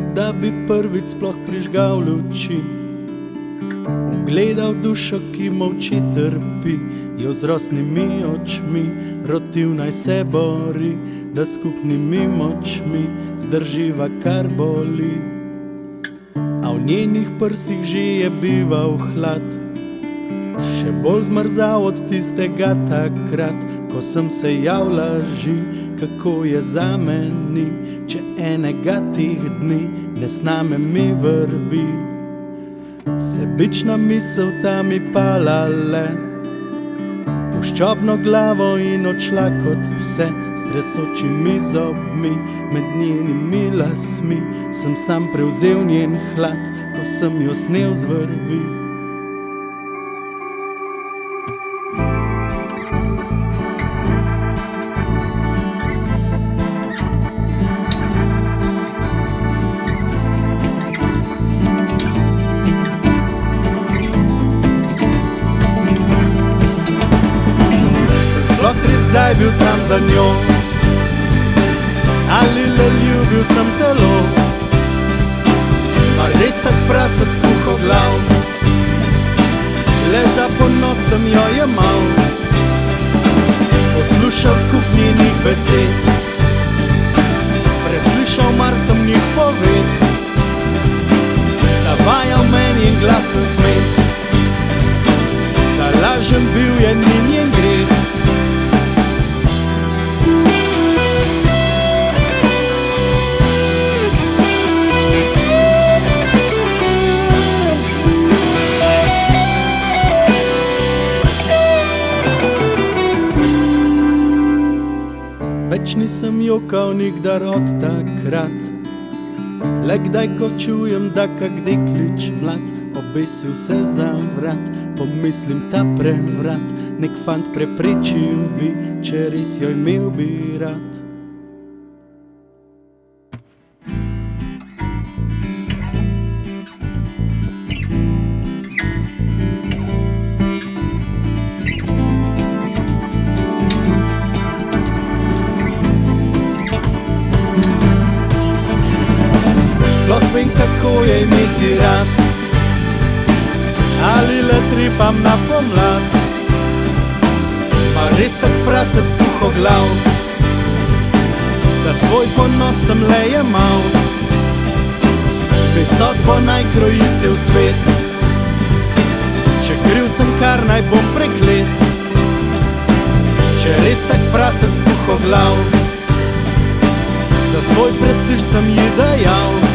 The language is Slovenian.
kot da bi prvič sploh prižgal luči, ugledal dušo, ki molči, trpi, jo z rosnimi očmi rotil naj se bori, da skupnimi močmi zdrživa, kar boli. A v njenih prsih že je bival hlad, še bolj zmrzal od tistega takrat, ko sem se javila že, kako je za meni, če enega teh dni ne sname mi vrvi. Sebična misel ta mi pala le, puščobno glavo in odšla kot vse, s tresočimi zobmi med njenimi lasmi sem sam prevzel njen hlad, ko sem jo snel z vrvi. Sploh res kdaj bil tam za njo, ali le ljubil sem telo, pa res tak prasac puhoglav, le za ponos sem jo jemal, poslušal skup njenih besed, preslišal mar sem njih poved, zavajal meni in glasen smet, da lažen bil je ni njen greh. Več nisem jokal nikdar od takrat, le kdaj ko čujem, da kak deklič mlad obesil se za vrat, pomislim ta prevrat, nek fant preprečil bi, če res jo imel bi rad. Sploh vem, kako je imeti rad, ali le tripam na pomlad, pa res tak prasac duhoglav, za svoj ponos sem le jemal, besodbo naj kroji cel svet, če kriv sem, kar naj bom preklet, če res tak prasac duhoglav, za svoj prestiž sem ji dajal.